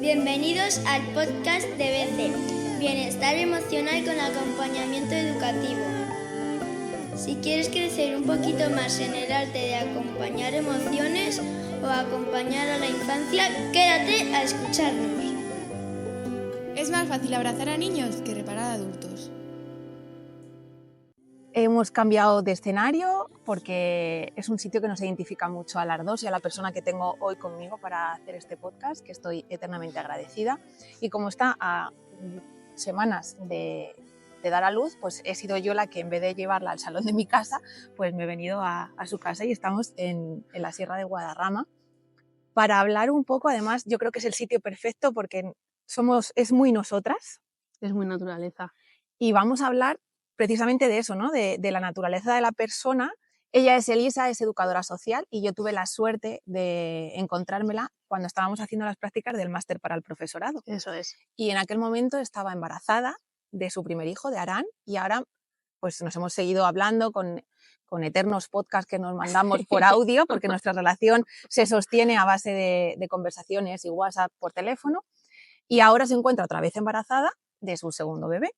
Bienvenidos al podcast de BC, Bienestar Emocional con Acompañamiento Educativo. Si quieres crecer un poquito más en el arte de acompañar emociones o acompañar a la infancia, quédate a escucharnos. Es más fácil abrazar a niños que reparar a adultos. Hemos cambiado de escenario porque es un sitio que nos identifica mucho a las dos y a la persona que tengo hoy conmigo para hacer este podcast, que estoy eternamente agradecida. Y como está a semanas de dar a luz, pues he sido yo la que, en vez de llevarla al salón de mi casa, pues me he venido a su casa y estamos en la Sierra de Guadarrama para hablar un poco. Además, yo creo que es el sitio perfecto porque es muy nosotras. Es muy naturaleza. Y vamos a hablar precisamente de eso, ¿no? De la naturaleza de la persona. Ella es Elisa, es educadora social y yo tuve la suerte de encontrármela cuando estábamos haciendo las prácticas del máster para el profesorado. Eso es. Y en aquel momento estaba embarazada de su primer hijo, de Aran, y ahora pues nos hemos seguido hablando con eternos podcasts que nos mandamos por audio, porque nuestra relación se sostiene a base de conversaciones y WhatsApp por teléfono, y ahora se encuentra otra vez embarazada de su segundo bebé.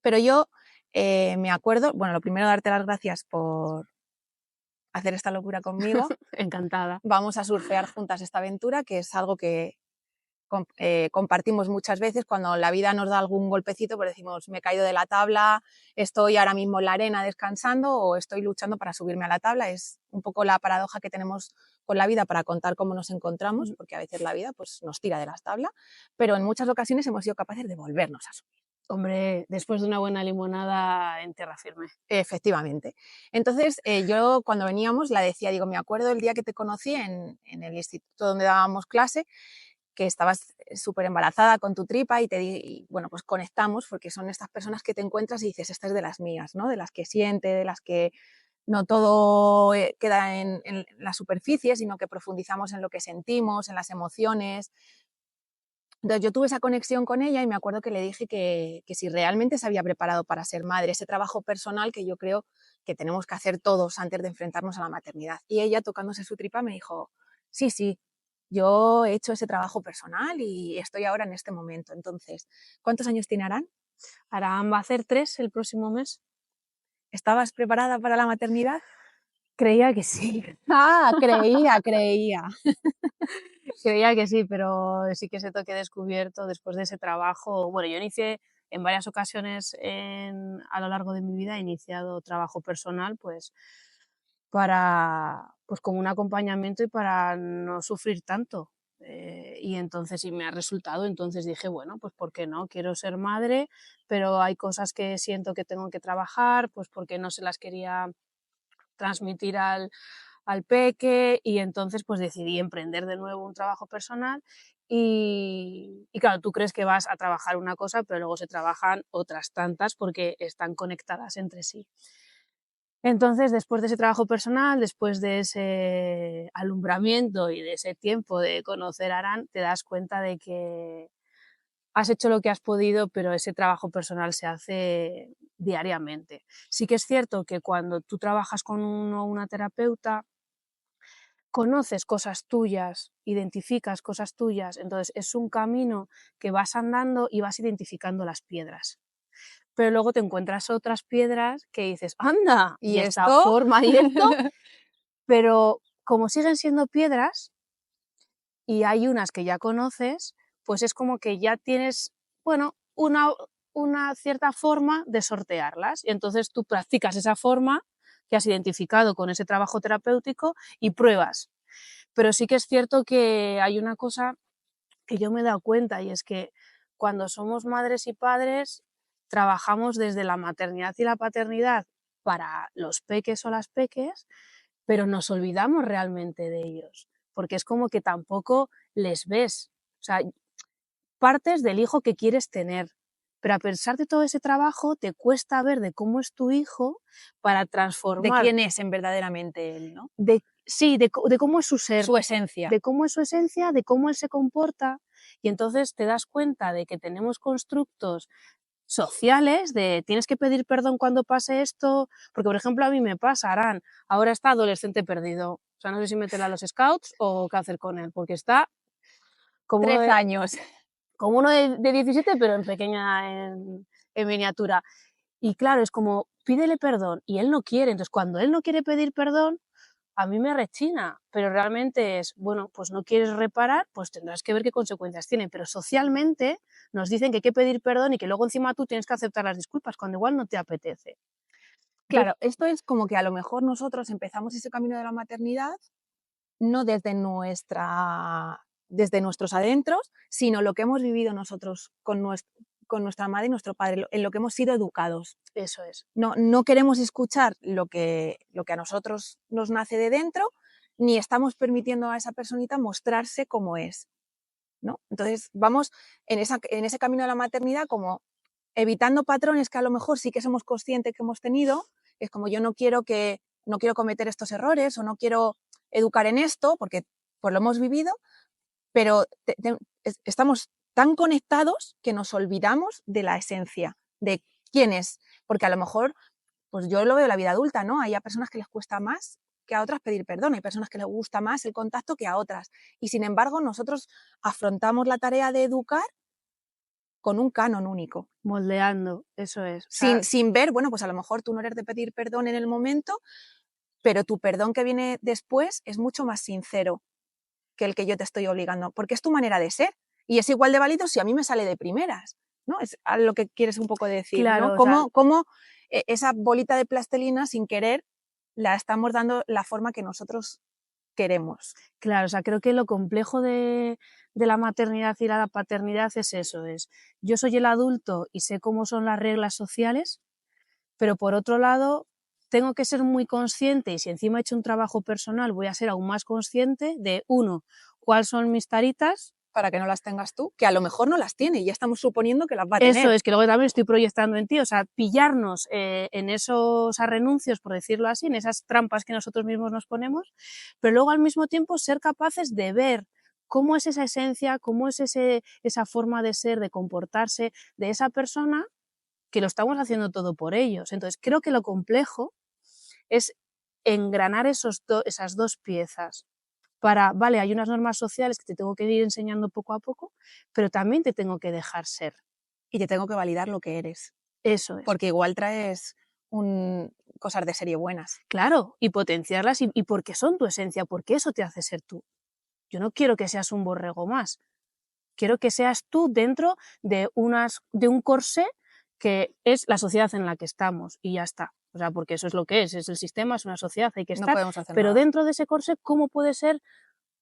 Pero yo me acuerdo, bueno, lo primero, darte las gracias por hacer esta locura conmigo. Encantada. Vamos a surfear juntas esta aventura, que es algo que compartimos muchas veces. Cuando la vida nos da algún golpecito, pues decimos, me he caído de la tabla, estoy ahora mismo en la arena descansando o estoy luchando para subirme a la tabla. Es un poco la paradoja que tenemos con la vida para contar cómo nos encontramos, porque a veces la vida pues, nos tira de las tablas, pero en muchas ocasiones hemos sido capaces de volvernos a subir. Hombre, después de una buena limonada en tierra firme. Efectivamente. Entonces, yo cuando veníamos la decía, digo, me acuerdo el día que te conocí en el instituto donde dábamos clase, que estabas súper embarazada con tu tripa y bueno, pues conectamos, porque son estas personas que te encuentras y dices, esta es de las mías, ¿no? De las que siente, de las que no todo queda en la superficie, sino que profundizamos en lo que sentimos, en las emociones. Entonces yo tuve esa conexión con ella y me acuerdo que le dije que si realmente se había preparado para ser madre, ese trabajo personal que yo creo que tenemos que hacer todos antes de enfrentarnos a la maternidad. Y ella, tocándose su tripa, me dijo, sí, yo he hecho ese trabajo personal y estoy ahora en este momento. Entonces, ¿cuántos años tiene Aran? Aran va a hacer 3 el próximo mes. ¿Estabas preparada para la maternidad? Creía que sí. Creía. Creía que sí, pero sí que es cierto que he descubierto después de ese trabajo. Bueno, yo inicié en varias ocasiones a lo largo de mi vida, he iniciado trabajo personal, pues como un acompañamiento y para no sufrir tanto. Y entonces, y me ha resultado, entonces dije, bueno, pues ¿por qué no? Quiero ser madre, pero hay cosas que siento que tengo que trabajar, pues porque no se las quería transmitir al peque, y entonces pues decidí emprender de nuevo un trabajo personal y claro, tú crees que vas a trabajar una cosa, pero luego se trabajan otras tantas porque están conectadas entre sí. Entonces, después de ese trabajo personal, después de ese alumbramiento y de ese tiempo de conocer a Aran, te das cuenta de que has hecho lo que has podido, pero ese trabajo personal se hace diariamente. Sí que es cierto que cuando tú trabajas con una terapeuta, conoces cosas tuyas, identificas cosas tuyas, entonces es un camino que vas andando y vas identificando las piedras. Pero luego te encuentras otras piedras que dices, ¡anda! ¿Y esta esto? forma y esto, pero como siguen siendo piedras y hay unas que ya conoces, pues es como que ya tienes, bueno, una cierta forma de sortearlas, y entonces tú practicas esa forma que has identificado con ese trabajo terapéutico y pruebas. Pero sí que es cierto que hay una cosa que yo me he dado cuenta, y es que cuando somos madres y padres trabajamos desde la maternidad y la paternidad para los peques o las peques, pero nos olvidamos realmente de ellos, porque es como que tampoco les ves. O sea, partes del hijo que quieres tener, pero a pesar de todo ese trabajo te cuesta ver de cómo es tu hijo para transformar. De quién es verdaderamente él, ¿no? Sí, de cómo es su ser. Su esencia. De cómo es su esencia, de cómo él se comporta, y entonces te das cuenta de que tenemos constructos sociales de tienes que pedir perdón cuando pase esto, porque por ejemplo a mí me pasa, Aran, ahora está adolescente perdido, o sea, no sé si meterla a los scouts o qué hacer con él, porque está como 3 años. como uno de 17, pero en pequeña, en miniatura. Y claro, es como, pídele perdón, y él no quiere. Entonces, cuando él no quiere pedir perdón, a mí me rechina, pero realmente es, bueno, pues no quieres reparar, pues tendrás que ver qué consecuencias tiene. Pero socialmente nos dicen que hay que pedir perdón y que luego encima tú tienes que aceptar las disculpas, cuando igual no te apetece. Claro, esto es como que a lo mejor nosotros empezamos ese camino de la maternidad no desde nuestros adentros, sino lo que hemos vivido nosotros con nuestra madre y nuestro padre, en lo que hemos sido educados. Eso es. No queremos escuchar lo que a nosotros nos nace de dentro, ni estamos permitiendo a esa personita mostrarse como es, ¿no? Entonces vamos en ese camino de la maternidad como evitando patrones que a lo mejor sí que somos conscientes que hemos tenido. Es como yo no quiero cometer estos errores o no quiero educar en esto porque pues lo hemos vivido, pero estamos tan conectados que nos olvidamos de la esencia, de quién es, porque a lo mejor, pues yo lo veo en la vida adulta, ¿no? Hay a personas que les cuesta más que a otras pedir perdón, hay personas que les gusta más el contacto que a otras, y sin embargo nosotros afrontamos la tarea de educar con un canon único. Moldeando, eso es. O sea, Sin ver, bueno, pues a lo mejor tú no eres de pedir perdón en el momento, pero tu perdón que viene después es mucho más sincero que el que yo te estoy obligando, porque es tu manera de ser y es igual de válido si a mí me sale de primeras, ¿no? Es a lo que quieres un poco decir, claro, ¿no? o sea, Cómo esa bolita de plastilina sin querer la estamos dando la forma que nosotros queremos. claro, o sea, creo que lo complejo de la maternidad y la paternidad es eso, es yo soy el adulto y sé cómo son las reglas sociales, pero por otro lado tengo que ser muy consciente, y si encima he hecho un trabajo personal voy a ser aún más consciente de, uno, cuáles son mis taritas. Para que no las tengas tú, que a lo mejor no las tiene y ya estamos suponiendo que las va a Eso tener. es, que luego también estoy proyectando en ti, o sea, pillarnos en esos renuncios, por decirlo así, en esas trampas que nosotros mismos nos ponemos, pero luego al mismo tiempo ser capaces de ver cómo es esa esencia, cómo es esa forma de ser, de comportarse de esa persona, que lo estamos haciendo todo por ellos. Entonces, creo que lo complejo es engranar esas dos piezas para, vale, hay unas normas sociales que te tengo que ir enseñando poco a poco, pero también te tengo que dejar ser. Y te tengo que validar lo que eres, Eso es. porque igual traes cosas de serie buenas. Claro, y potenciarlas y porque son tu esencia, porque eso te hace ser tú. Yo no quiero que seas un borrego más, quiero que seas tú dentro de un corsé que es la sociedad en la que estamos y ya está. O sea, porque eso es lo que es el sistema, es una sociedad, hay que No estar, podemos hacer pero nada. dentro de ese corsé, ¿cómo puedes ser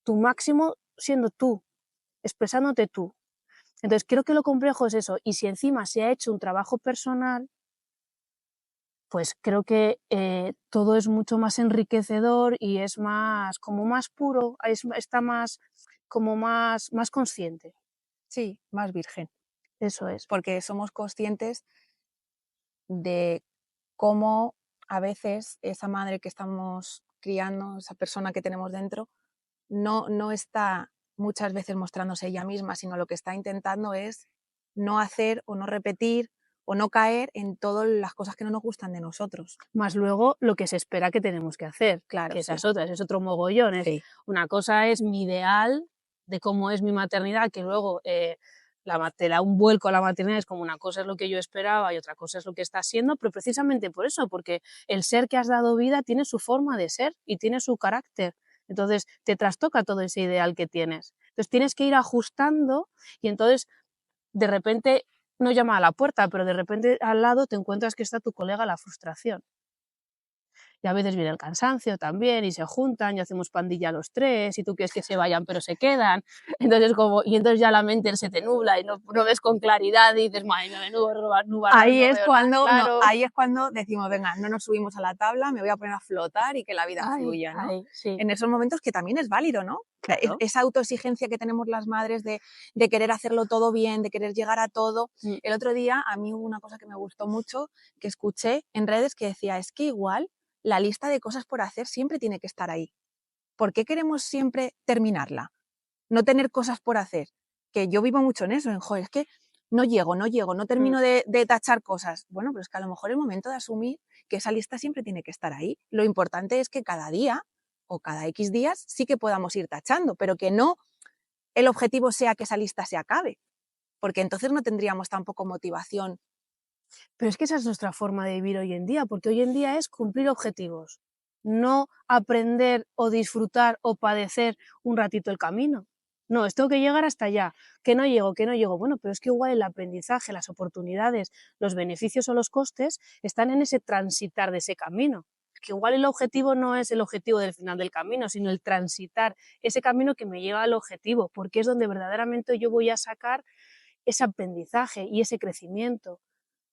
tu máximo siendo tú, expresándote tú? Entonces, creo que lo complejo es eso, y si encima se ha hecho un trabajo personal, pues creo que todo es mucho más enriquecedor y es más, como más puro, está más, como más consciente. Sí, más virgen, Eso es. porque somos conscientes de cómo a veces esa madre que estamos criando, esa persona que tenemos dentro, no está muchas veces mostrándose ella misma, sino lo que está intentando es no hacer o no repetir o no caer en todas las cosas que no nos gustan de nosotros. Más luego lo que se espera que tenemos que hacer, Claro, que esa sí. es otra, ese es otro mogollón. Sí. Una cosa es mi ideal de cómo es mi maternidad, que luego te da un vuelco a la maternidad, es como una cosa es lo que yo esperaba y otra cosa es lo que está siendo, pero precisamente por eso, porque el ser que has dado vida tiene su forma de ser y tiene su carácter. Entonces te trastoca todo ese ideal que tienes. Entonces tienes que ir ajustando y entonces de repente no llama a la puerta, pero de repente al lado te encuentras que está tu colega la frustración. Y a veces viene el cansancio también, y se juntan, y hacemos pandilla los tres, y tú quieres que se vayan, pero se quedan. Entonces, entonces ya la mente se te nubla y no ves con claridad, y dices, madre, Ahí es cuando decimos, venga, no nos subimos a la tabla, me voy a poner a flotar y que la vida fluya, ¿no? Sí. En esos momentos que también es válido, ¿no? Claro. Esa autoexigencia que tenemos las madres de querer hacerlo todo bien, de querer llegar a todo. El otro día a mí hubo una cosa que me gustó mucho, que escuché en redes que decía, es que igual la lista de cosas por hacer siempre tiene que estar ahí. ¿Por qué queremos siempre terminarla? No tener cosas por hacer. Que yo vivo mucho en eso, joder, es que no llego, no termino de tachar cosas. Bueno, pero es que a lo mejor el momento de asumir que esa lista siempre tiene que estar ahí. Lo importante es que cada día o cada X días sí que podamos ir tachando, pero que no el objetivo sea que esa lista se acabe, porque entonces no tendríamos tampoco motivación. Pero es que esa es nuestra forma de vivir hoy en día, porque hoy en día es cumplir objetivos, no aprender o disfrutar o padecer un ratito el camino. No, es tengo que llegar hasta allá, que no llego, que no llego. Bueno, pero es que igual el aprendizaje, las oportunidades, los beneficios o los costes están en ese transitar de ese camino. Que igual el objetivo no es el objetivo del final del camino, sino el transitar ese camino que me lleva al objetivo, porque es donde verdaderamente yo voy a sacar ese aprendizaje y ese crecimiento.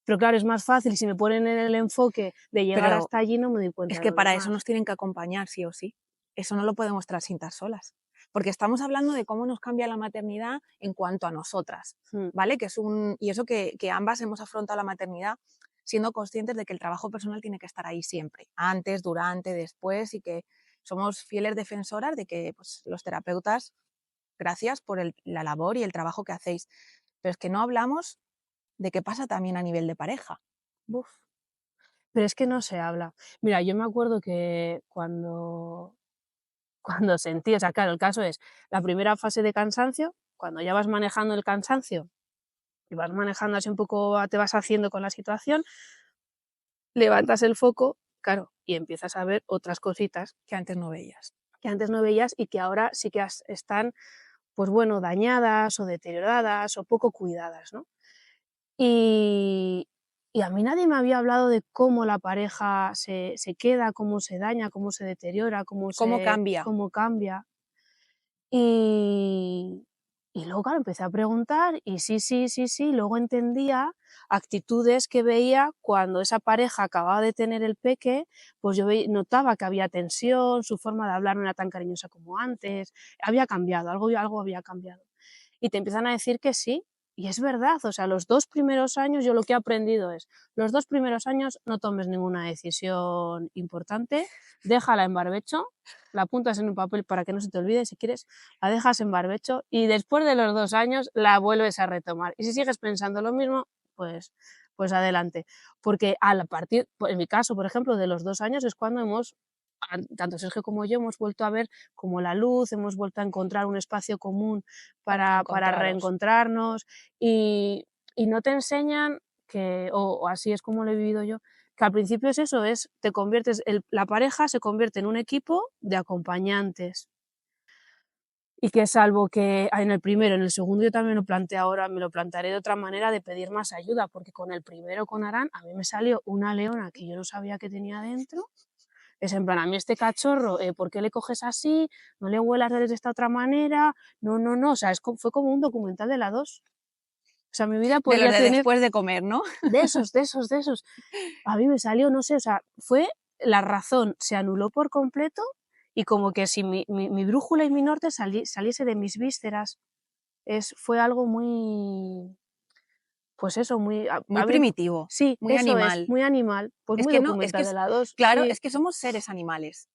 Pero claro, es más fácil si me ponen en el enfoque de llegar Pero hasta allí, no me doy cuenta es de que lo para eso demás. nos tienen que acompañar, sí o sí. Eso no lo podemos transitar solas. Porque estamos hablando de cómo nos cambia la maternidad en cuanto a nosotras, ¿vale? Y eso que ambas hemos afrontado la maternidad siendo conscientes de que el trabajo personal tiene que estar ahí siempre, antes, durante, después, y que somos fieles defensoras de que pues, los terapeutas, gracias por la labor y el trabajo que hacéis. Pero es que no hablamos de qué pasa también a nivel de pareja. Buf. Pero es que no se habla. Mira, yo me acuerdo que cuando sentí, o sea, claro, el caso es la primera fase de cansancio, cuando ya vas manejando el cansancio y vas manejando así un poco, te vas haciendo con la situación, levantas el foco, claro, y empiezas a ver otras cositas Que antes no veías. que antes no veías y que ahora sí que están, pues bueno, dañadas o deterioradas o poco cuidadas, ¿no? Y, y a mí nadie me había hablado de cómo la pareja se queda, cómo se daña, cómo se deteriora, ¿Cómo cambia? cómo cambia. Y, y luego, claro, empecé a preguntar y sí, luego entendía actitudes que veía cuando esa pareja acababa de tener el peque, pues yo notaba que había tensión, su forma de hablar no era tan cariñosa como antes, había cambiado, algo había cambiado. Y te empiezan a decir que sí, y es verdad, o sea, los 2 primeros años yo lo que he aprendido es, los 2 primeros años no tomes ninguna decisión importante, déjala en barbecho, la apuntas en un papel para que no se te olvide, si quieres, la dejas en barbecho y después de los 2 años la vuelves a retomar. Y si sigues pensando lo mismo, pues adelante. Porque al partir, en mi caso, por ejemplo, de los 2 años es cuando tanto Sergio como yo hemos vuelto a ver como la luz, hemos vuelto a encontrar un espacio común para Encontraros. reencontrarnos y no te enseñan que, o así es como lo he vivido yo, que al principio es eso, te conviertes, la pareja se convierte en un equipo de acompañantes y que salvo que en el primero, en el segundo yo también lo planteé ahora, me lo plantearé de otra manera de pedir más ayuda, porque con el primero, con Arán, a mí me salió una leona que yo no sabía que tenía dentro. Es en plan, a mí este cachorro, ¿por qué le coges así? No le huelas de esta otra manera. No, o sea, fue como un documental de la 2. O sea, mi vida De los podría de tener después de comer, ¿no? de esos. A mí me salió, no sé, o sea, la razón se anuló por completo y como que si mi brújula y mi norte saliese de mis vísceras. Fue algo muy, pues eso, muy, Muy a mí, primitivo, sí, muy eso es, animal. muy animal, pues Es muy que no, es que documental de la 2, claro, sí. es que somos seres animales.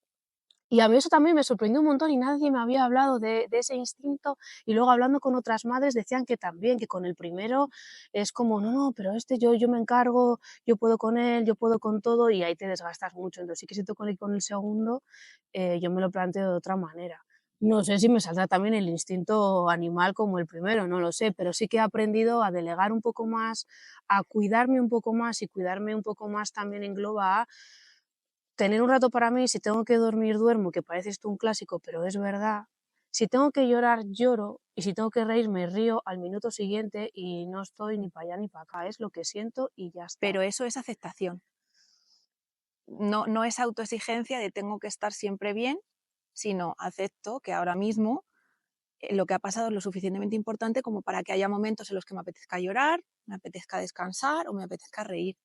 Y a mí eso también me sorprendió un montón y nadie me había hablado de ese instinto y luego hablando con otras madres decían que también, que con el primero es como, no, pero yo me encargo, yo puedo con él, yo puedo con todo y ahí te desgastas mucho. Entonces sí que si toco con el segundo, yo me lo planteo de otra manera. No sé si me saldrá también el instinto animal como el primero, no lo sé, pero sí que he aprendido a delegar un poco más, a cuidarme un poco más y cuidarme un poco más también engloba a tener un rato para mí, si tengo que dormir, duermo, que parece esto un clásico, pero es verdad. Si tengo que llorar, lloro, y si tengo que reír, me río al minuto siguiente y no estoy ni para allá ni para acá, es lo que siento y ya está. Pero eso es aceptación. No es autoexigencia de tengo que estar siempre bien, sino acepto que ahora mismo lo que ha pasado es lo suficientemente importante como para que haya momentos en los que me apetezca llorar, me apetezca descansar o me apetezca reír.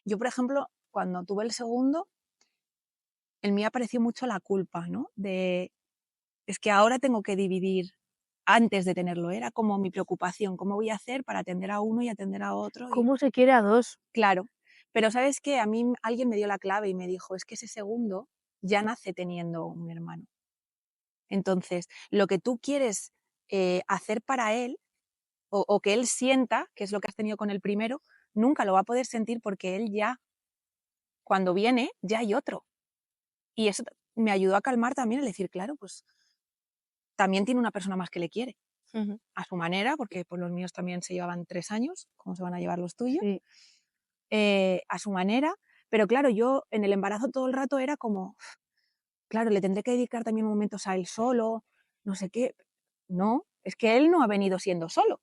Yo, por ejemplo, cuando tuve el segundo, en mí apareció mucho la culpa, ¿no? Es que ahora tengo que dividir, antes de tenerlo, era como mi preocupación, ¿cómo voy a hacer para atender a uno y atender a otro? ¿Cómo se quiere a dos? Claro, pero ¿sabes qué? A mí alguien me dio la clave y me dijo, es que ese segundo ya nace teniendo un hermano. Entonces, lo que tú quieres hacer para él o que él sienta, que es lo que has tenido con el primero, nunca lo va a poder sentir porque él ya, cuando viene, ya hay otro. Y eso me ayudó a calmar también, el decir, claro, pues también tiene una persona más que le quiere. Ujú. a su manera, porque pues, los míos también se llevaban 3 años, ¿cómo se van a llevar los tuyos? Sí. A su manera, pero claro, yo en el embarazo todo el rato era como, claro, le tendré que dedicar también momentos a él solo, no sé qué. No, es que él no ha venido siendo solo.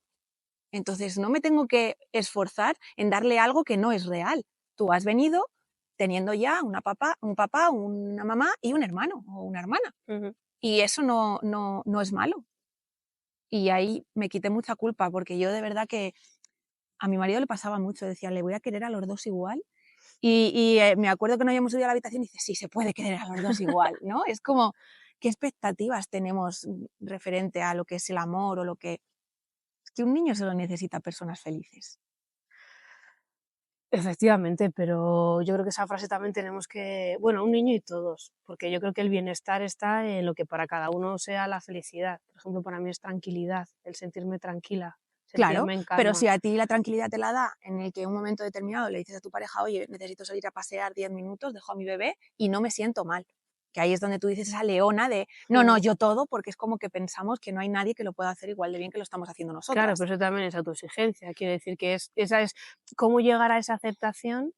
Entonces no me tengo que esforzar en darle algo que no es real. Tú has venido teniendo ya un papá, una mamá y un hermano o una hermana. Ujú. Y eso no es malo. Y ahí me quité mucha culpa, porque yo de verdad que a mi marido le pasaba mucho, decía, le voy a querer a los dos igual. Me acuerdo que no habíamos subido a la habitación y dice, sí, se puede querer a los dos igual, ¿no? Es como, ¿qué expectativas tenemos referente a lo que es el amor o lo que... Es que un niño solo necesita personas felices. Efectivamente, pero yo creo que esa frase también tenemos que, bueno, un niño y todos, porque yo creo que el bienestar está en lo que para cada uno sea la felicidad. Por ejemplo, para mí es tranquilidad, el sentirme tranquila, Claro, sentirme en pero calma. si a ti la tranquilidad te la da en el que en un momento determinado le dices a tu pareja, oye, necesito salir a pasear 10 minutos, dejo a mi bebé y no me siento mal. Que ahí es donde tú dices esa leona de, no, Mm. no, yo todo, porque es como que pensamos que no hay nadie que lo pueda hacer igual de bien que lo estamos haciendo Claro, nosotras. pero eso también es autoexigencia. Quiere decir que esa es cómo llegar a esa aceptación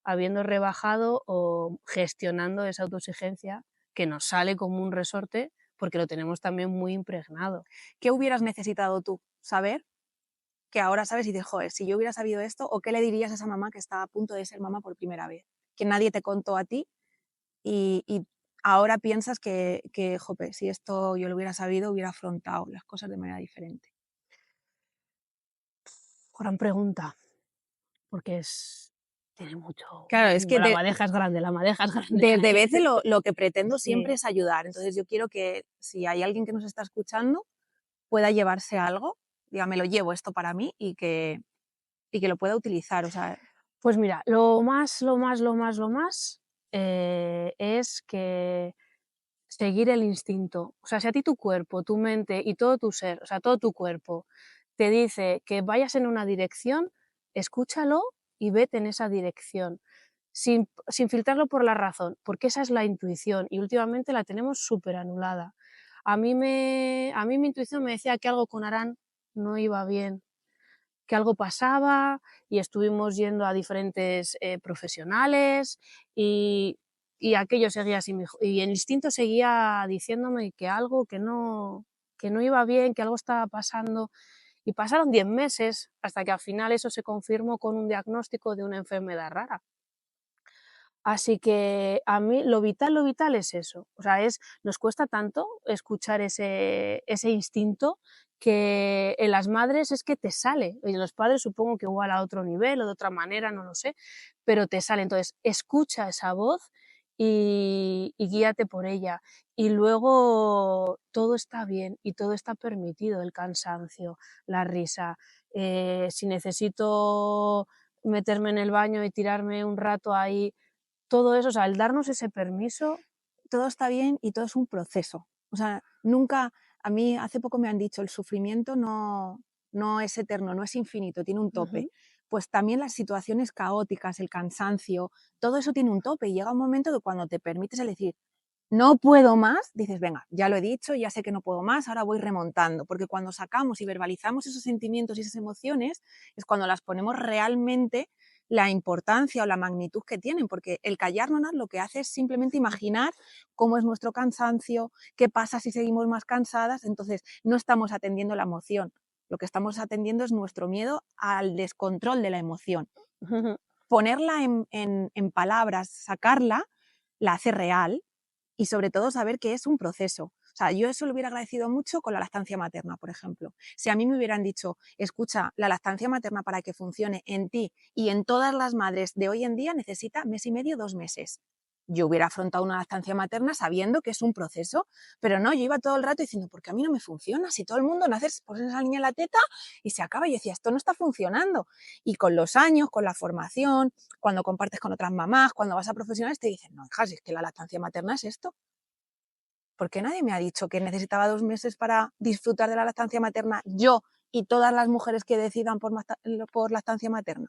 habiendo rebajado o gestionando esa autoexigencia que nos sale como un resorte porque lo tenemos también muy impregnado. ¿Qué hubieras necesitado tú saber que ahora sabes y dices, joder, si yo hubiera sabido esto, o qué le dirías a esa mamá que está a punto de ser mamá por primera vez? Que nadie te contó a ti y ahora piensas que, jope, si esto yo lo hubiera sabido, hubiera afrontado las cosas de manera diferente. Gran pregunta, porque tiene mucho. Claro, es que La madeja es grande, la madeja es grande. desde veces lo que pretendo siempre Sí. es ayudar. Entonces yo quiero que si hay alguien que nos está escuchando pueda llevarse algo, diga, me lo llevo esto para mí y que lo pueda utilizar. O sea, Pues mira, lo más es que seguir el instinto. O sea, si a ti tu cuerpo, tu mente y todo tu ser, o sea, todo tu cuerpo te dice que vayas en una dirección, escúchalo y vete en esa dirección, sin filtrarlo por la razón, porque esa es la intuición y últimamente la tenemos súper anulada. A mí mi intuición me decía que algo con Arán no iba bien, que algo pasaba y estuvimos yendo a diferentes profesionales y aquello seguía así, y el instinto seguía diciéndome que no iba bien, que algo estaba pasando. Y pasaron 10 meses hasta que al final eso se confirmó con un diagnóstico de una enfermedad rara. Así que a mí lo vital es eso. O sea, nos cuesta tanto escuchar ese instinto que en las madres es que te sale. Y en los padres supongo que igual a otro nivel o de otra manera, no lo sé, pero te sale. Entonces, escucha esa voz y guíate por ella. Y luego todo está bien y todo está permitido, el cansancio, la risa. Si necesito meterme en el baño y tirarme un rato ahí, todo eso, o sea, el darnos ese permiso. todo está bien y todo es un proceso. O sea, nunca, a mí hace poco me han dicho, el sufrimiento no es eterno, no es infinito, tiene un tope. Ujú. Pues también las situaciones caóticas, el cansancio, todo eso tiene un tope y llega un momento que cuando te permites el decir, no puedo más, dices, venga, ya lo he dicho, ya sé que no puedo más, ahora voy remontando, porque cuando sacamos y verbalizamos esos sentimientos y esas emociones es cuando las ponemos realmente la importancia o la magnitud que tienen, porque el callarnos lo que hace es simplemente imaginar cómo es nuestro cansancio, qué pasa si seguimos más cansadas, entonces no estamos atendiendo la emoción, lo que estamos atendiendo es nuestro miedo al descontrol de la emoción. Ponerla en palabras, sacarla, la hace real y sobre todo saber que es un proceso. O sea, yo eso lo hubiera agradecido mucho con la lactancia materna, por ejemplo. Si a mí me hubieran dicho, escucha, la lactancia materna para que funcione en ti y en todas las madres de hoy en día necesita 1,5 meses, 2 meses. Yo hubiera afrontado una lactancia materna sabiendo que es un proceso, pero no, yo iba todo el rato diciendo, ¿por qué a mí no me funciona? Si todo el mundo nace, pones a esa niña en la teta y se acaba. Y yo decía, esto no está funcionando. Y con los años, con la formación, cuando compartes con otras mamás, cuando vas a profesionales, te dicen, no, hija, si es que la lactancia materna es esto. ¿Por qué nadie me ha dicho que necesitaba 2 meses para disfrutar de la lactancia materna yo y todas las mujeres que decidan por lactancia materna?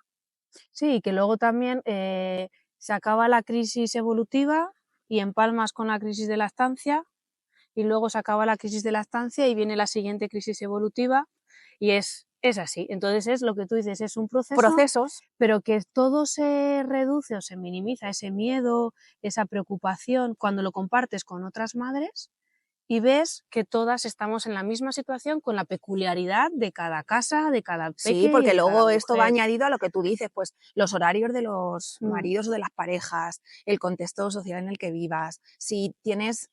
Sí, que luego también se acaba la crisis evolutiva y empalmas con la crisis de lactancia y luego se acaba la crisis de lactancia y viene la siguiente crisis evolutiva y es así. Entonces es lo que tú dices, es un Procesos. pero que todo se reduce o se minimiza, ese miedo, esa preocupación, cuando lo compartes con otras madres y ves que todas estamos en la misma situación con la peculiaridad de cada casa, de cada Sí, peque y porque de cada luego esto va mujer. añadido a lo que tú dices, pues los horarios de los Mm. maridos o de las parejas, el contexto social en el que vivas, si tienes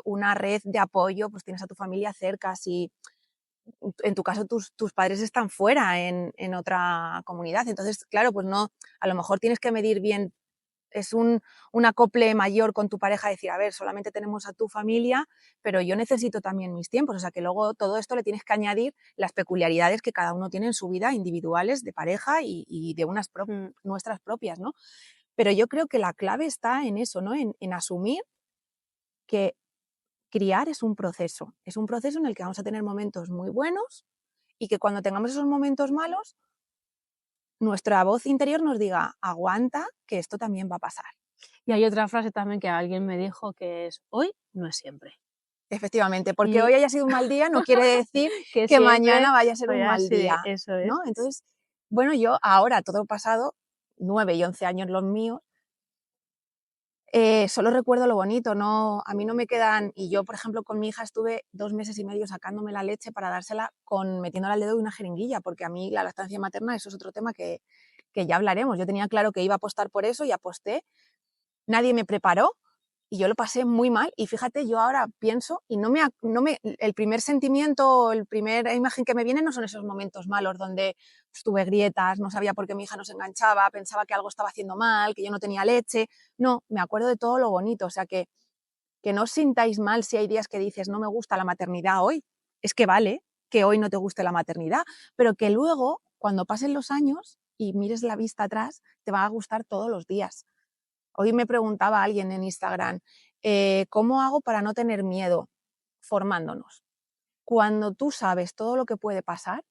una red de apoyo, pues tienes a tu familia cerca, si en tu caso tus padres están fuera en otra comunidad, entonces, claro, pues no, a lo mejor tienes que medir bien, es un acople mayor con tu pareja, decir, a ver, solamente tenemos a tu familia, pero yo necesito también mis tiempos, o sea que luego todo esto le tienes que añadir las peculiaridades que cada uno tiene en su vida, individuales, de pareja y de Mm. nuestras propias, ¿no? Pero yo creo que la clave está en eso, ¿no? En asumir que criar es un proceso en el que vamos a tener momentos muy buenos y que cuando tengamos esos momentos malos, nuestra voz interior nos diga, aguanta, que esto también va a pasar. Y hay otra frase también que alguien me dijo que es, hoy no es siempre. Efectivamente, porque Y hoy haya sido un mal día no quiere decir que que siempre mañana vaya a ser un voy mal así, día, eso es. ¿no? Entonces, bueno, yo ahora, todo pasado, 9 y 11 años los míos, solo recuerdo lo bonito, no, a mí no me quedan, y yo, por ejemplo, con mi hija estuve 2 meses y medio sacándome la leche para dársela metiéndola al dedo de una jeringuilla, porque a mí la lactancia materna, eso es otro tema que ya hablaremos. Yo tenía claro que iba a apostar por eso y aposté, nadie me preparó y yo lo pasé muy mal. Y fíjate, yo ahora pienso y el primer sentimiento, la primera imagen que me viene no son esos momentos malos donde pues, tuve grietas, no sabía por qué mi hija no se enganchaba, pensaba que algo estaba haciendo mal, que yo no tenía leche. No, me acuerdo de todo lo bonito. O sea que no os sintáis mal si hay días que dices no me gusta la maternidad hoy. Es que vale que hoy no te guste la maternidad, pero que luego, cuando pasen los años y mires la vista atrás, te va a gustar todos los días. Hoy me preguntaba alguien en Instagram, ¿cómo hago para no tener miedo? Formándonos. Cuando tú sabes todo lo que puede pasar,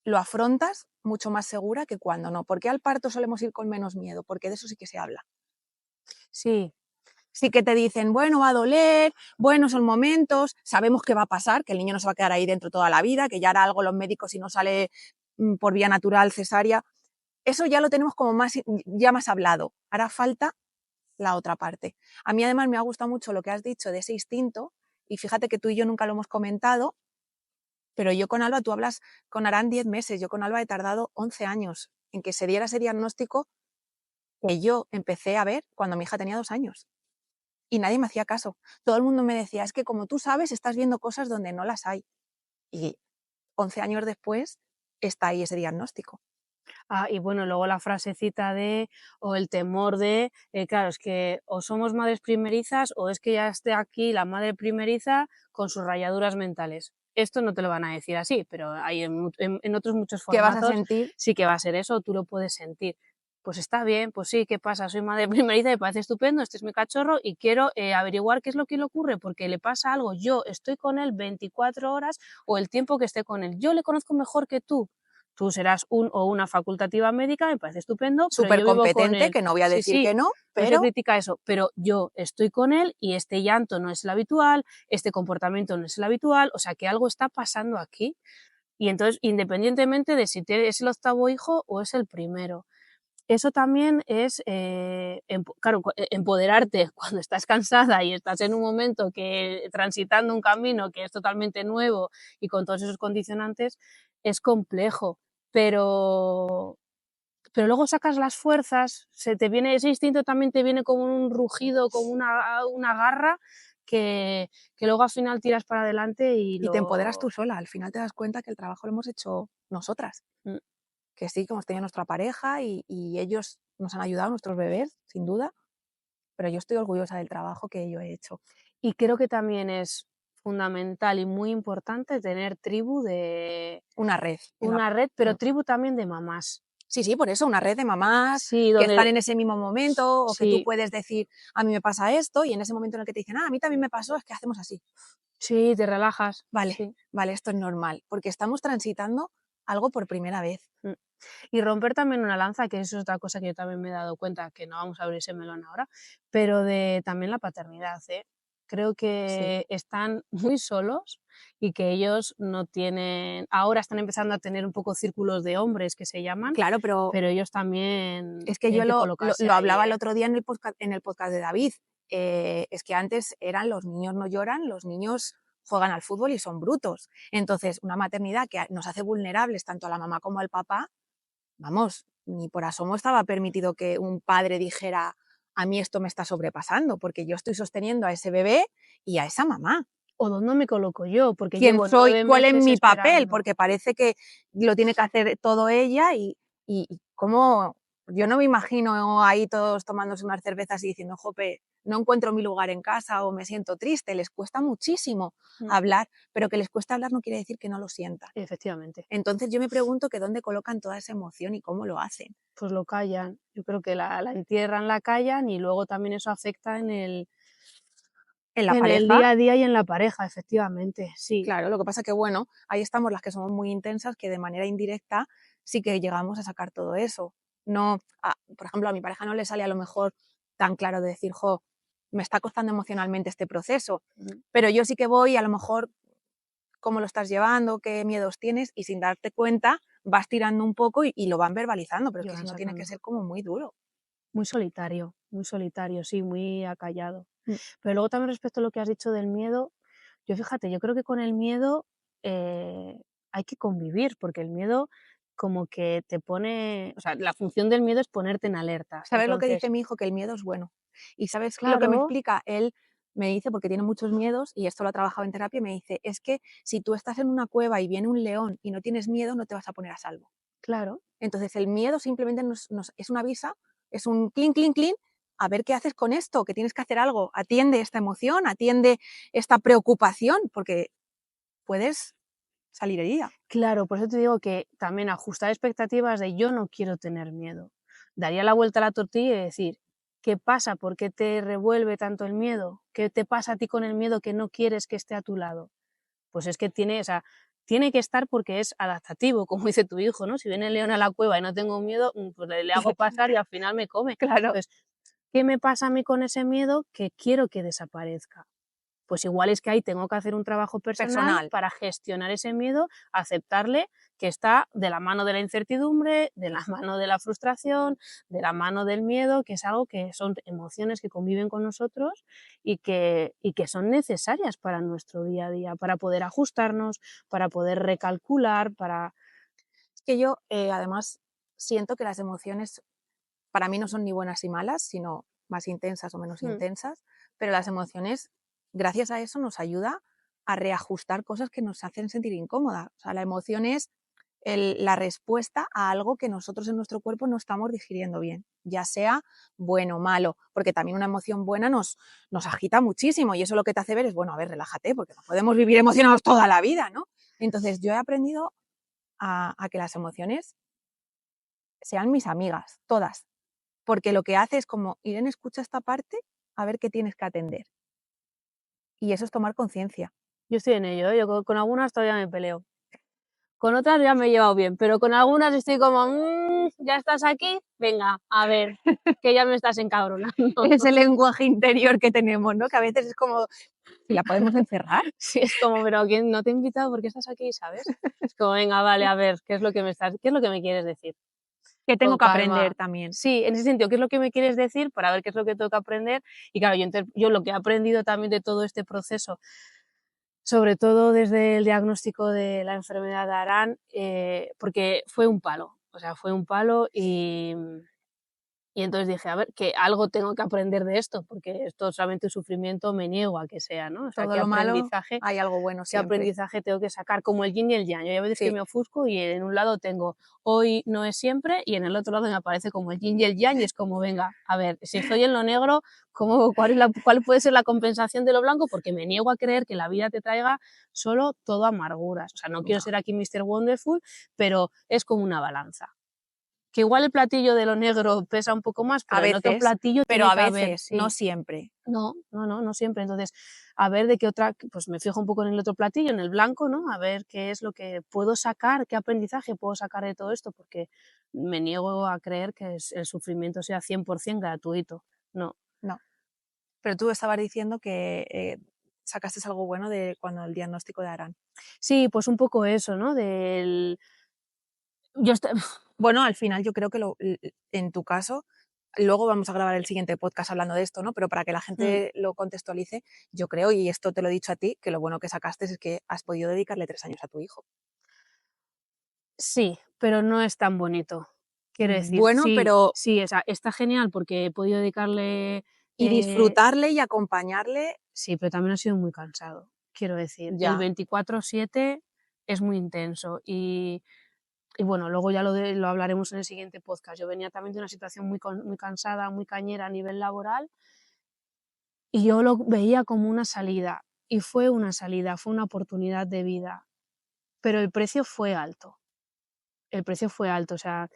lo afrontas mucho más segura que cuando no. ¿Por qué al parto solemos ir con menos miedo? Porque de eso sí que se habla. Sí, Sí que te dicen, bueno, va a doler, bueno, son momentos, sabemos que va a pasar, que el niño no se va a quedar ahí dentro toda la vida, que ya hará algo los médicos si no sale por vía natural, cesárea. Eso ya lo tenemos como ya más hablado. Hará falta la otra parte. A mí además me ha gustado mucho lo que has dicho de ese instinto y fíjate que tú y yo nunca lo hemos comentado, pero yo con Alba, tú hablas con Arán 10 meses, yo con Alba he tardado 11 años en que se diera ese diagnóstico que yo empecé a ver cuando mi hija tenía 2 años y nadie me hacía caso. Todo el mundo me decía, es que como tú sabes, estás viendo cosas donde no las hay. Y 11 años después está ahí ese diagnóstico. y bueno, luego la frasecita o el temor claro, es que o somos madres primerizas o es que ya esté aquí la madre primeriza con sus rayaduras mentales. Esto no te lo van a decir así, pero hay en otros muchos ¿Qué vas a formatos sentir? sí que va a ser eso, tú lo puedes sentir. Pues está bien, pues sí, ¿qué pasa? Soy madre primeriza, me parece estupendo, este es mi cachorro y quiero averiguar qué es lo que le ocurre porque le pasa algo. Yo estoy con él 24 horas o el tiempo que esté con él. Yo le conozco mejor que tú. Tú serás un o una facultativa médica, me parece estupendo, pero Súper yo vivo con competente, él. que no voy a Sí, decir sí, que no, no se pero critica eso, pero yo estoy con él y este llanto no es el habitual, este comportamiento no es el habitual, o sea que algo está pasando aquí. Y entonces, independientemente de si es el octavo hijo o es el primero. Eso también es, claro, empoderarte cuando estás cansada y estás en un momento transitando un camino que es totalmente nuevo y con todos esos condicionantes, es complejo, pero, pero luego sacas las fuerzas, ese instinto también te viene como un rugido, como una garra que luego al final tiras para adelante y y te empoderas tú lo... sola. Al final te das cuenta que el trabajo lo hemos hecho nosotras. Mm. Que sí, que hemos tenido nuestra pareja y ellos nos han ayudado, nuestros bebés, sin duda, pero yo estoy orgullosa del trabajo que yo he hecho. Y creo que también es fundamental y muy importante tener Una red. una red, pero tribu también de mamás. Sí, sí, por eso, una red de mamás Sí, que están donde en ese mismo momento o que tú sí, puedes decir, a mí me pasa esto y en ese momento en el que te dicen, a mí también me pasó, es que hacemos así. sí, te relajas. Vale, Sí. vale, esto es normal, porque estamos transitando algo por primera vez. Mm. Y romper también una lanza, que eso es otra cosa que yo también me he dado cuenta, que no vamos a abrir ese melón ahora, pero de también la paternidad, ¿eh? Creo que están muy solos y que ellos no tienen, ahora están empezando a tener un poco círculos de hombres que se llaman, Claro, pero pero ellos también es que yo tienen que colocarse lo ahí, hablaba el otro día en el podcast de David. Es que antes eran los niños no lloran, los niños juegan al fútbol y son brutos. Entonces, una maternidad que nos hace vulnerables tanto a la mamá como al papá, vamos, ni por asomo estaba permitido que un padre dijera, a mí esto me está sobrepasando, porque yo estoy sosteniendo a ese bebé y a esa mamá. ¿O dónde me coloco yo? Porque ¿Quién llevo soy? 9 ¿Cuál es meses mi papel? esperando. Porque parece que lo tiene que hacer todo ella y cómo, yo no me imagino ahí todos tomándose unas cervezas y diciendo, jope, no encuentro mi lugar en casa o me siento triste. Les cuesta muchísimo hablar, pero que les cuesta hablar no quiere decir que no lo sientan. Efectivamente. Entonces yo me pregunto que dónde colocan toda esa emoción y cómo lo hacen. Pues lo callan. Yo creo que la entierran, la callan y luego también eso afecta en el En la día pareja, a día y en la pareja, efectivamente, sí. claro, lo que pasa que, bueno, ahí estamos las que somos muy intensas, que de manera indirecta sí que llegamos a sacar todo eso. No, por ejemplo, a mi pareja no le sale a lo mejor tan claro de decir, jo, me está costando emocionalmente este proceso, pero yo sí que voy a lo mejor cómo lo estás llevando, qué miedos tienes y sin darte cuenta vas tirando un poco y lo van verbalizando, pero es Y que si van no tiene que sacando. ser como muy duro. Muy solitario, sí, muy acallado. Mm. Pero luego también respecto a lo que has dicho del miedo, yo fíjate, yo creo que con el miedo hay que convivir, porque el miedo como que te pone, o sea, la función del miedo es ponerte en alerta. ¿Sabes lo que dice Entonces, mi hijo? Que el miedo es bueno. ¿Y sabes lo que me claro, explica? Él me dice, porque tiene muchos miedos, y esto lo ha trabajado en terapia, me dice, es que si tú estás en una cueva y viene un león y no tienes miedo, no te vas a poner a salvo. claro, Entonces el miedo simplemente es una visa, es un clink, clink, clink, a ver qué haces con esto, que tienes que hacer algo, atiende esta emoción, atiende esta preocupación, porque puedes salir herida. claro, por eso te digo que también ajustar expectativas de yo no quiero tener miedo. Daría la vuelta a la tortilla y decir, ¿qué pasa? ¿Por qué te revuelve tanto el miedo? ¿Qué te pasa a ti con el miedo que no quieres que esté a tu lado? Pues es que tiene, o sea, tiene que estar porque es adaptativo, como dice tu hijo, ¿no? Si viene el león a la cueva y no tengo miedo, pues le hago pasar y al final me come. Claro. Entonces, ¿qué me pasa a mí con ese miedo que quiero que desaparezca? Pues igual es que ahí tengo que hacer un trabajo personal Personal. para gestionar ese miedo, aceptarle que está de la mano de la incertidumbre, de la mano de la frustración, de la mano del miedo, que es algo que son emociones que conviven con nosotros y que son necesarias para nuestro día a día, para poder ajustarnos, para poder recalcular, para... Es que yo, además, siento que las emociones para mí no son ni buenas ni malas, sino más intensas o menos Mm, intensas, pero las emociones, gracias a eso, nos ayuda a reajustar cosas que nos hacen sentir incómodas. O sea, la emoción es la respuesta a algo que nosotros en nuestro cuerpo no estamos digiriendo bien, ya sea bueno o malo, porque también una emoción buena nos agita muchísimo y eso lo que te hace ver es, bueno, a ver, relájate, porque no podemos vivir emocionados toda la vida, ¿no? Entonces yo he aprendido a que las emociones sean mis amigas, todas, porque lo que hace es como, Irene, escucha esta parte, a ver qué tienes que atender. Y eso es tomar conciencia. yo estoy en ello, ¿eh? Yo con algunas todavía me peleo. Con otras ya me he llevado bien, pero con algunas estoy como, ya estás aquí, venga, a ver, que ya me estás encabronando. Ese lenguaje interior que tenemos, ¿no? Que a veces es como, si la podemos encerrar. Sí, es como, pero ¿quién no te he invitado? ¿Por qué estás aquí? ¿Sabes? Es como, venga, vale, a ver, qué es lo que me quieres decir? Que Con tengo que calma. aprender también. Sí, en ese sentido, ¿qué es lo que me quieres decir? Para ver qué es lo que tengo que aprender. Y claro, yo lo que he aprendido también de todo este proceso, sobre todo desde el diagnóstico de la enfermedad de Arán, porque fue un palo, o sea, fue un palo y entonces dije, a ver, que algo tengo que aprender de esto, porque esto solamente sufrimiento me niego a que sea, ¿no? O sea, Todo lo malo, hay algo bueno qué siempre. aprendizaje tengo que sacar, como el yin y el yang. Yo hay veces que Sí. me ofusco y en un lado tengo hoy no es siempre y en el otro lado me aparece como el yin y el yang y es como, venga, a ver, si estoy en lo negro, ¿cuál puede ser la compensación de lo blanco? Porque me niego a creer que la vida te traiga solo todo amarguras. O sea, no quiero No. ser aquí Mr. Wonderful, pero es como una balanza. Que igual el platillo de lo negro pesa un poco más, A pero en otro veces, platillo pero tiene a que haber, veces, no sí. siempre. No siempre. Entonces, a ver de qué otra, pues me fijo un poco en el otro platillo, en el blanco, ¿no? A ver qué es lo que puedo sacar, qué aprendizaje puedo sacar de todo esto, porque me niego a creer que el sufrimiento sea 100% gratuito. No. No. Pero tú estabas diciendo que sacaste algo bueno de cuando el diagnóstico de Arán. Sí, pues un poco eso, ¿no? Yo Bueno, al final yo creo que en tu caso, luego vamos a grabar el siguiente podcast hablando de esto, ¿no? Pero para que la gente lo contextualice, yo creo, y esto te lo he dicho a ti, que lo bueno que sacaste es que has podido dedicarle 3 años a tu hijo. Sí, pero no es tan bonito. Quiero decir, Bueno, pero sí, o sea, está genial porque he podido dedicarle... y disfrutarle y acompañarle. Sí, pero también ha sido muy cansado. Quiero decir, el Ya. 24/7 es muy intenso y bueno, luego ya lo hablaremos en el siguiente podcast. Yo venía también de una situación muy cansada, muy cañera a nivel laboral y yo lo veía como una salida y fue una salida, fue una oportunidad de vida, pero el precio fue alto. El precio fue alto, o sea,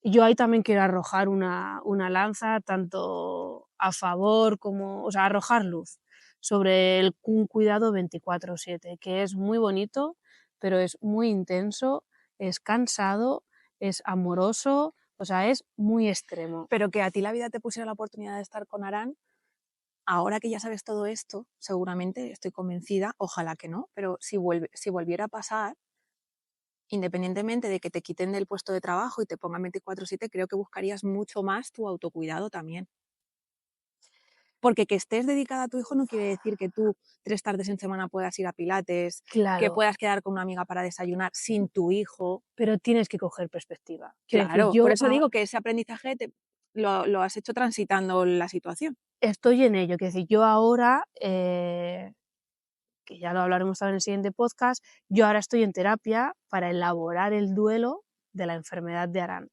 yo ahí también quiero arrojar una lanza tanto a favor como, o sea, arrojar luz sobre un cuidado 24/7, que es muy bonito, pero es muy intenso, es cansado, es amoroso, o sea, es muy extremo. Pero que a ti la vida te pusiera la oportunidad de estar con Arán, ahora que ya sabes todo esto, seguramente, estoy convencida, ojalá que no, pero si volviera a pasar, independientemente de que te quiten del puesto de trabajo y te pongan 24/7, creo que buscarías mucho más tu autocuidado también. Porque que estés dedicada a tu hijo no quiere decir que tú 3 tardes en semana puedas ir a pilates, que Claro, puedas quedar con una amiga para desayunar sin tu hijo. pero tienes que coger perspectiva. Quiero decir, Claro, por yo eso digo que ese aprendizaje lo has hecho transitando la situación. estoy en ello, quiero decir, yo ahora que ya lo hablaremos también en el siguiente podcast, yo ahora estoy en terapia para elaborar el duelo de la enfermedad de Arán.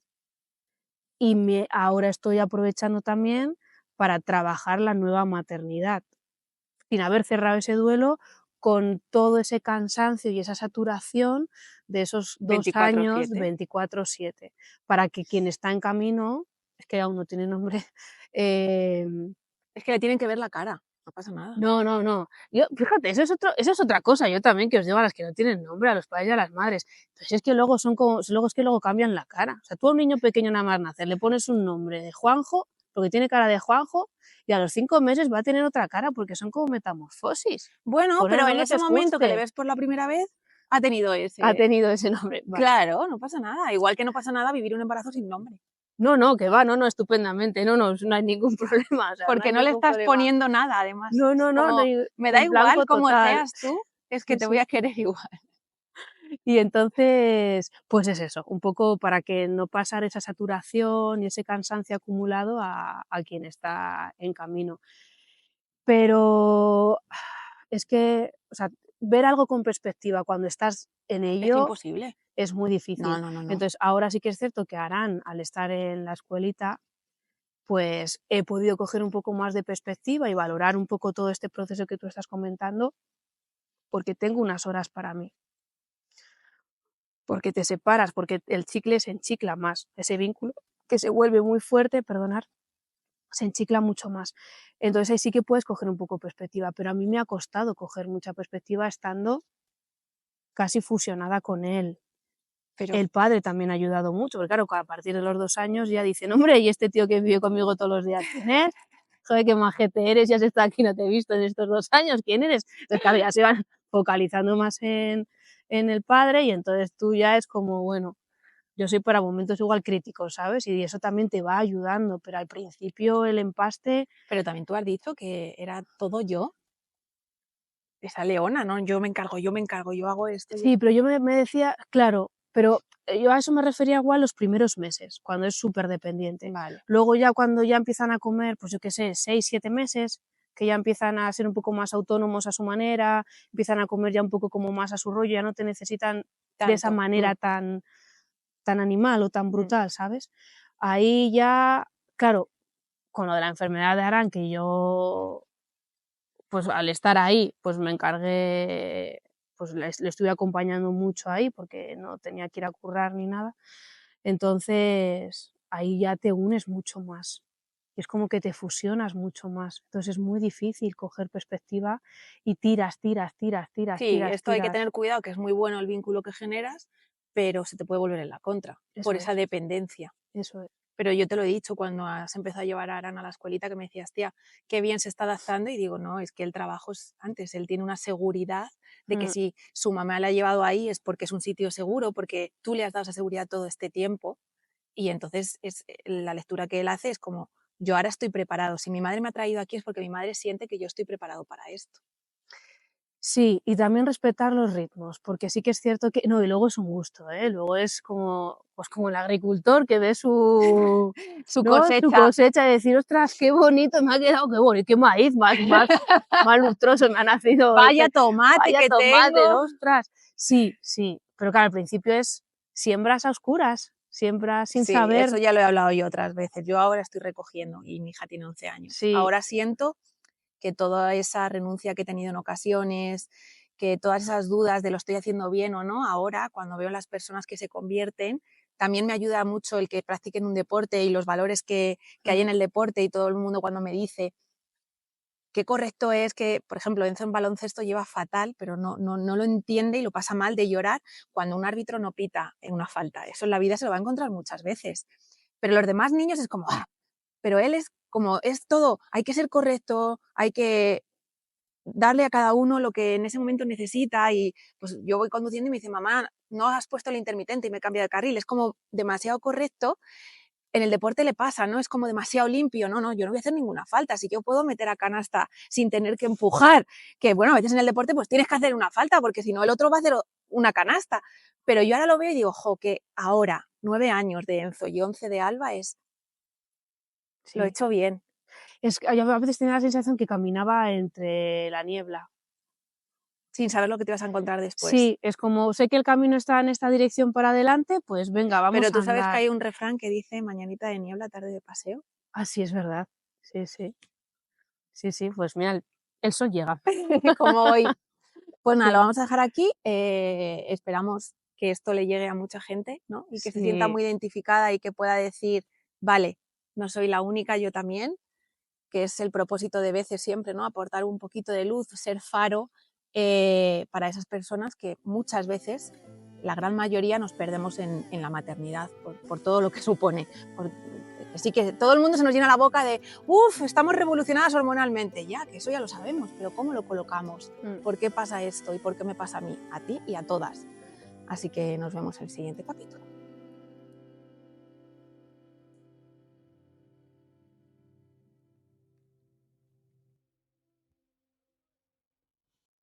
Y ahora estoy aprovechando también para trabajar la nueva maternidad, sin haber cerrado ese duelo con todo ese cansancio y esa saturación de esos 2 años 24/7. 24/7, para que quien está en camino, es que aún no tiene nombre, eh, Es que le tienen que ver la cara, no pasa nada. no, no, no. Yo, fíjate, eso es otra cosa, yo también que os digo a las que no tienen nombre, a los padres y a las madres. Entonces es que luego luego es que luego cambian la cara. O sea, tú a un niño pequeño nada más nacer, le pones un nombre de Juanjo, porque tiene cara de Juanjo, y a los 5 meses va a tener otra cara, porque son como metamorfosis. Bueno, Por pero eso en no ese te momento que le juzgues. ves por la primera vez, ha tenido Ha ese. tenido ese nombre. Vale. Claro, no pasa nada. Igual que no pasa nada vivir un embarazo sin nombre. No, no, que va, no, no, estupendamente, no, no, no hay ningún problema. O sea, no Porque hay no le ningún estás problema. poniendo nada, además. No, Es no, no, como, me da en blanco igual cómo total. seas tú, es que Sí, te voy sí. a querer igual. Y entonces, pues es eso, un poco para que no pasar esa saturación y ese cansancio acumulado a quien está en camino. Pero es que, o sea, ver algo con perspectiva cuando estás en Es ello imposible. es muy No, difícil. no, no, no. Entonces, ahora sí que es cierto que Aran, al estar en la escuelita, pues he podido coger un poco más de perspectiva y valorar un poco todo este proceso que tú estás comentando, porque tengo unas horas para mí. Porque te separas, porque el chicle se enchicla más, ese vínculo que se vuelve muy fuerte, perdonar, se enchicla mucho más. Entonces ahí sí que puedes coger un poco perspectiva, pero a mí me ha costado coger mucha perspectiva estando casi fusionada con él. Pero, El padre también ha ayudado mucho, porque claro, a partir de los 2 años ya dicen, hombre, ¿y este tío que vive conmigo todos los días quién es? Joder, qué majete eres, ya has estado aquí, no te he visto en estos 2 años, ¿quién eres? Entonces claro, ya se van focalizando más en el padre y entonces tú ya es como, bueno, yo soy para momentos igual críticos, ¿sabes? Y eso también te va ayudando, pero al principio el empaste... pero también tú has dicho que era todo yo, esa leona, ¿no? Yo me encargo, yo hago esto. Sí, pero yo me decía, claro, pero yo a eso me refería igual los primeros meses, cuando es súper dependiente. Vale. Luego ya cuando ya empiezan a comer, pues yo qué sé, 6, 7 meses, que ya empiezan a ser un poco más autónomos a su manera, empiezan a comer ya un poco como más a su rollo, ya no te necesitan de esa Tanto. manera tan animal o tan brutal, ¿sabes? Ahí ya, claro, con lo de la enfermedad de Arán, que yo, pues al estar ahí, pues me encargué, pues le estuve acompañando mucho ahí, porque no tenía que ir a currar ni nada. Entonces, ahí ya te unes mucho más. Y es como que te fusionas mucho más. Entonces es muy difícil coger perspectiva y tiras, tiras, tiras, tiras, Sí, tiras, esto hay que tiras. tener cuidado, que es muy bueno el vínculo que generas, pero se te puede volver en la contra, por Eso esa es, dependencia. eso es. Pero yo te lo he dicho cuando has empezado a llevar a Aran a la escuelita, que me decías, tía, qué bien se está adaptando, y digo, no, es que el trabajo es antes, él tiene una seguridad de que si su mamá la ha llevado ahí es porque es un sitio seguro, porque tú le has dado esa seguridad todo este tiempo, y entonces la lectura que él hace es como, yo ahora estoy preparado, si mi madre me ha traído aquí es porque mi madre siente que yo estoy preparado para esto. Sí, y también respetar los ritmos, porque sí que es cierto que, no, y luego es un gusto, ¿eh? Luego es como, pues como el agricultor que ve su, Su ¿no? Su cosecha. cosecha y decir, ostras, qué bonito, me ha quedado, qué bonito, qué maíz más lustroso me ha nacido. Vaya tomate Vaya que tomate, tengo. ostras. Sí, sí, pero claro, al principio es siembras a oscuras, siembras sin Sí, saber. eso ya lo he hablado yo otras veces. Yo ahora estoy recogiendo y mi hija tiene 11 años. Sí, Ahora siento que toda esa renuncia que he tenido en ocasiones, que todas esas dudas de lo estoy haciendo bien o no, ahora cuando veo las personas que se convierten, también me ayuda mucho el que practiquen un deporte y los valores que hay en el deporte, y todo el mundo cuando me dice qué correcto es que, por ejemplo, Enzo en baloncesto lleva fatal, pero no lo entiende y lo pasa mal de llorar cuando un árbitro no pita en una falta. Eso en la vida se lo va a encontrar muchas veces. Pero los demás niños es como, ¡ah! Pero él es como, es todo, hay que ser correcto, hay que darle a cada uno lo que en ese momento necesita, y pues yo voy conduciendo y me dice, mamá, no has puesto el intermitente y me cambia de carril, es como demasiado correcto. En el deporte le pasa, ¿no? Es como demasiado limpio, no, yo no voy a hacer ninguna falta, si yo puedo meter a canasta sin tener que empujar, que bueno, a veces en el deporte pues tienes que hacer una falta, porque si no el otro va a hacer una canasta, pero yo ahora lo veo y digo, jo, que ahora, 9 años de Enzo y 11 de Alba, lo he sí. hecho bien. Es que yo a veces tenía la sensación que caminaba entre la niebla. Sin saber lo que te vas a encontrar después. Sí, es como sé que el camino está en esta dirección para adelante, pues venga, vamos Pero a tú sabes que andar. hay un refrán que dice mañanita de niebla, tarde de paseo. Ah, sí, es verdad. Sí, sí. Sí, sí, pues mira, el sol llega. Como hoy. Pues nada, lo Sí, vamos a dejar aquí. Esperamos que esto le llegue a mucha gente, ¿no? Y que se sienta sí, muy identificada y que pueda decir, vale, no soy la única, yo también, que es el propósito de veces siempre, ¿no? Aportar un poquito de luz, ser faro para esas personas que muchas veces, la gran mayoría, nos perdemos en la maternidad por todo lo que supone. Sí que todo el mundo se nos llena la boca de, uff, estamos revolucionadas hormonalmente. Ya, que eso ya lo sabemos, pero ¿cómo lo colocamos? ¿Por qué pasa esto y por qué me pasa a mí, a ti y a todas? Así que nos vemos en el siguiente capítulo.